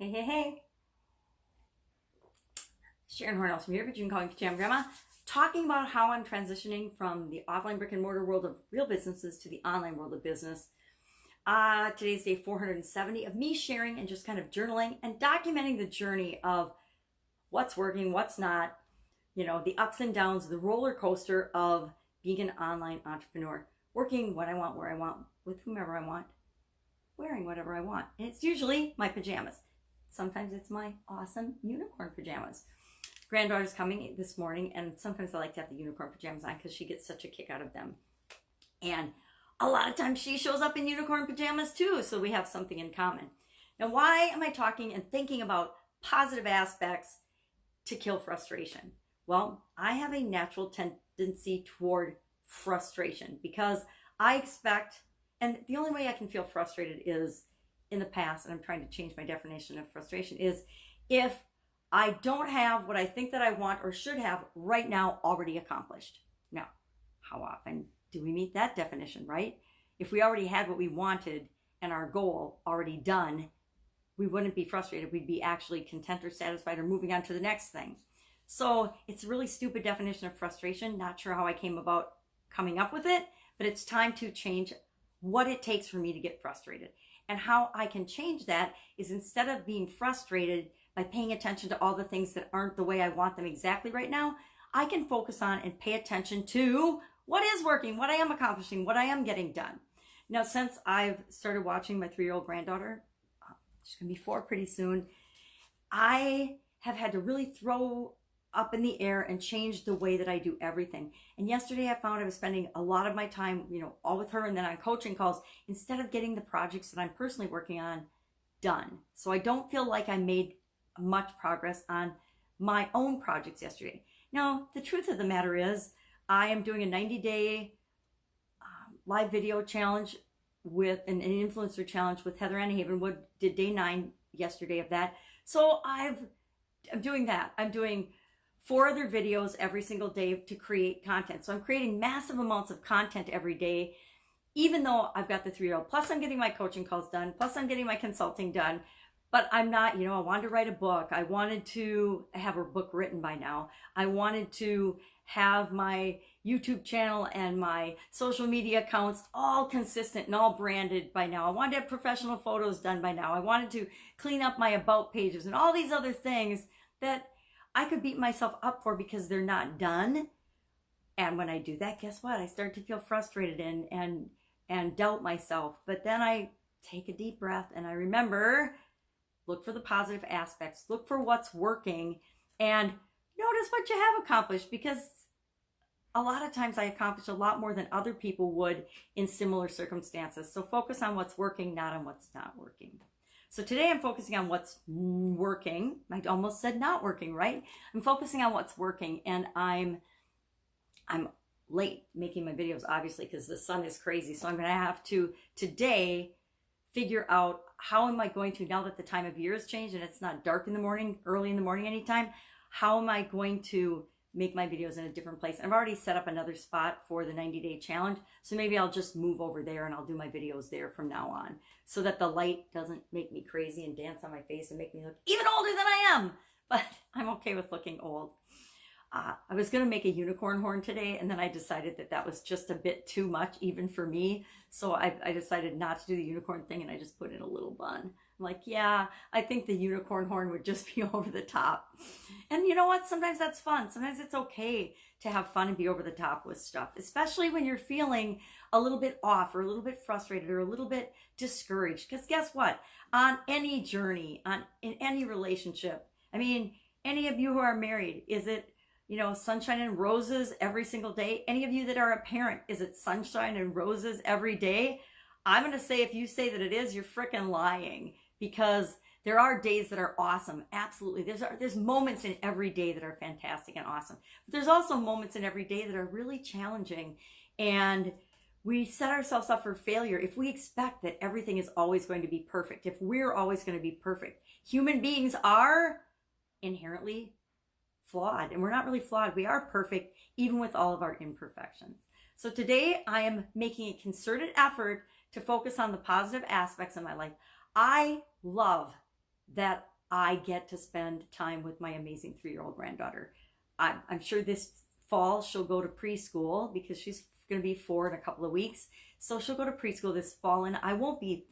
Hey. Sharon Horne-Ellstrom here, but you can call me Pajama Grandma, talking about how I'm transitioning from the offline brick and mortar world of real businesses to the online world of business. Today's day 470 of me sharing and just kind of journaling and documenting the journey of what's working, what's not, the ups and downs, the roller coaster of being an online entrepreneur, working what I want, where I want, with whomever I want, wearing whatever I want. And it's usually my pajamas. Sometimes it's my awesome unicorn pajamas. Granddaughter's coming this morning, and sometimes I like to have the unicorn pajamas on because she gets such a kick out of them. And a lot of times she shows up in unicorn pajamas too, so we have something in common. Now, why am I talking and thinking about positive aspects to kill frustration? Well, I have a natural tendency toward frustration because I expect, and the only way I can feel frustrated is in the past, and I'm trying to change my definition of frustration, is if I don't have what I think that I want or should have right now already accomplished. Now, how often do we meet that definition, right? If we already had what we wanted and our goal already done, we wouldn't be frustrated. We'd be actually content or satisfied or moving on to the next thing. So it's a really stupid definition of frustration. Not sure how I came about coming up with it, but it's time to change what it takes for me to get frustrated. And how I can change that is, instead of being frustrated by paying attention to all the things that aren't the way I want them exactly right now, I can focus on and pay attention to what is working, what I am accomplishing, what I am getting done. Now, since I've started watching my 3-year-old granddaughter, she's going to be 4 pretty soon, I have had to really throw up in the air and change the way that I do everything. And yesterday I found I was spending a lot of my time, all with her and then on coaching calls, instead of getting the projects that I'm personally working on done. So I don't feel like I made much progress on my own projects yesterday. Now, the truth of the matter is, I am doing a 90-day live video challenge with an influencer challenge with Heather Ann Haven. Did day 9 yesterday of that. So I'm doing that. I'm doing 4 other videos every single day to create content. So I'm creating massive amounts of content every day, even though I've got the 3-year-old. Plus I'm getting my coaching calls done. Plus I'm getting my consulting done. But I'm not, I wanted to write a book. I wanted to have a book written by now. I wanted to have my YouTube channel and my social media accounts all consistent and all branded by now. I wanted to have professional photos done by now. I wanted to clean up my about pages and all these other things that I could beat myself up for because they're not done. And when I do that, guess what? I start to feel frustrated and doubt myself. But then I take a deep breath and I remember, look for the positive aspects, look for what's working, and notice what you have accomplished, because a lot of times I accomplish a lot more than other people would in similar circumstances. So focus on what's working, not on what's not working. So today I'm focusing on what's working. I almost said not working, right? I'm focusing on what's working, and I'm late making my videos, obviously, because the sun is crazy. So I'm going to have to today figure out, how am I going to, now that the time of year has changed and it's not dark in the morning, early in the morning anytime, how am I going to make my videos in a different place? I've already set up another spot for the 90-day challenge, so maybe I'll just move over there and I'll do my videos there from now on, so that the light doesn't make me crazy and dance on my face and make me look even older than I am. But I'm okay with looking old. I was going to make a unicorn horn today, and then I decided that that was just a bit too much even for me. So I decided not to do the unicorn thing, and I just put in a little bun. I'm like, yeah, I think the unicorn horn would just be over the top. And you know what? Sometimes that's fun. Sometimes it's okay to have fun and be over the top with stuff, especially when you're feeling a little bit off or a little bit frustrated or a little bit discouraged. Because guess what? On any journey, in any relationship, I mean, any of you who are married, is it, sunshine and roses every single day? Any of you that are a parent, is it sunshine and roses every day? I'm going to say, if you say that it is, you're freaking lying, because there are days that are awesome. Absolutely. There's moments in every day that are fantastic and awesome. But there's also moments in every day that are really challenging. And we set ourselves up for failure if we expect that everything is always going to be perfect. If we're always going to be perfect. Human beings are inherently flawed, and we're not really flawed. We are perfect, even with all of our imperfections. So today I am making a concerted effort to focus on the positive aspects of my life. I love that I get to spend time with my amazing 3-year-old granddaughter. I'm sure this fall she'll go to preschool because she's going to be 4 in a couple of weeks. So she'll go to preschool this fall, and I won't be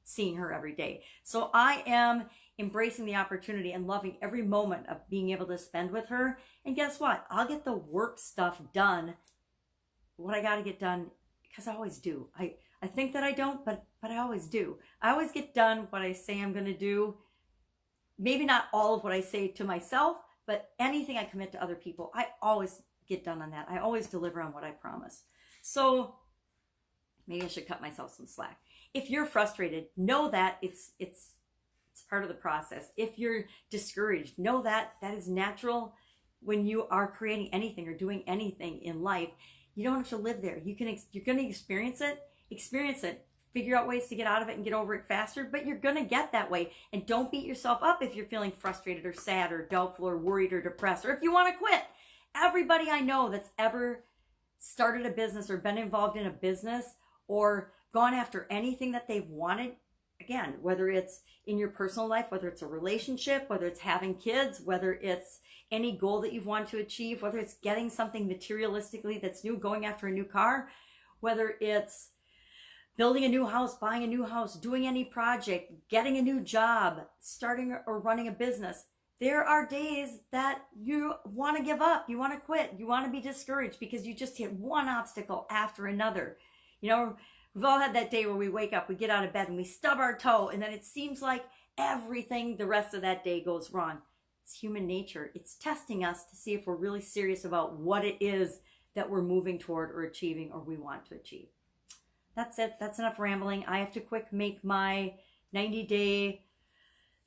seeing her every day. So I am embracing the opportunity and loving every moment of being able to spend with her. And guess what? I'll get the work stuff done, what I got to get done, because I always do. I think that I don't, but I always do. I always get done what I say I'm going to do. Maybe not all of what I say to myself, but anything I commit to other people, I always get done on that. I always deliver on what I promise. So maybe I should cut myself some slack. If you're frustrated, know that it's part of the process. If you're discouraged, know that that is natural when you are creating anything or doing anything in life. You don't have to live there. You're going to experience it, figure out ways to get out of it and get over it faster, but you're going to get that way. And don't beat yourself up if you're feeling frustrated or sad or doubtful or worried or depressed, or if you want to quit. Everybody I know that's ever started a business or been involved in a business or gone after anything that they've wanted, again, whether it's in your personal life, whether it's a relationship, whether it's having kids, whether it's any goal that you've wanted to achieve, whether it's getting something materialistically that's new, going after a new car, whether it's building a new house, buying a new house, doing any project, getting a new job, starting or running a business. There are days that you want to give up, you want to quit, you want to be discouraged because you just hit one obstacle after another. You know, we've all had that day where we wake up, we get out of bed and we stub our toe, and then it seems like everything the rest of that day goes wrong. It's human nature. It's testing us to see if we're really serious about what it is that we're moving toward or achieving or we want to achieve. That's it. That's enough rambling. I have to quick make my 90-day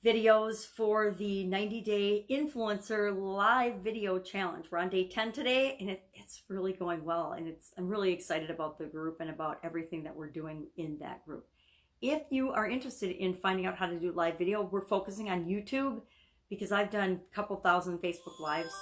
videos for the 90-day influencer live video challenge. We're on day 10 today, and it's really going well. And I'm really excited about the group and about everything that we're doing in that group. If you are interested in finding out how to do live video, we're focusing on YouTube because I've done a couple thousand Facebook Lives.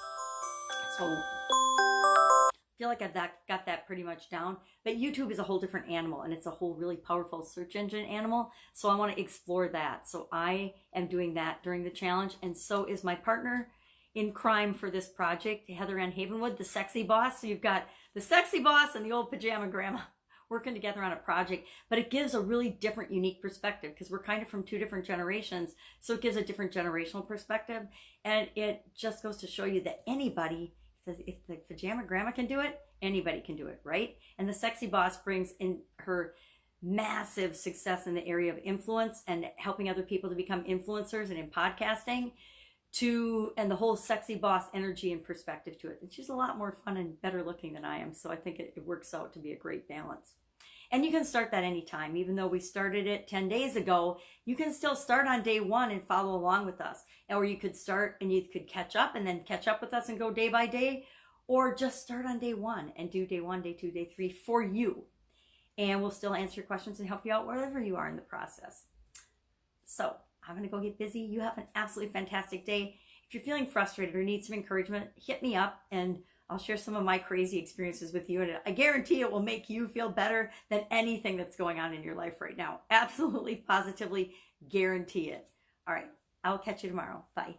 So I feel like I've got that pretty much down. But YouTube is a whole different animal, and it's a whole really powerful search engine animal. So I want to explore that. So I am doing that during the challenge, and so is my partner in crime for this project, Heather Ann Havenwood, the sexy boss. So you've got the sexy boss and the old pajama grandma working together on a project, but it gives a really different, unique perspective because we're kind of from 2 different generations. So it gives a different generational perspective. And it just goes to show you that anybody, says if the pajama grandma can do it, anybody can do it, right? And the sexy boss brings in her massive success in the area of influence and helping other people to become influencers and in podcasting and the whole sexy boss energy and perspective to it. And she's a lot more fun and better looking than I am. So I think it works out to be a great balance. And you can start that anytime. Even though we started it 10 days ago, you can still start on day 1 and follow along with us. Or you could start and you could catch up and then catch up with us and go day by day. Or just start on day 1 and do day 1, day 2, day 3 for you. And we'll still answer your questions and help you out wherever you are in the process. So I'm going to go get busy. You have an absolutely fantastic day. If you're feeling frustrated or need some encouragement, hit me up and I'll share some of my crazy experiences with you. And I guarantee it will make you feel better than anything that's going on in your life right now. Absolutely, positively guarantee it. All right. I'll catch you tomorrow. Bye.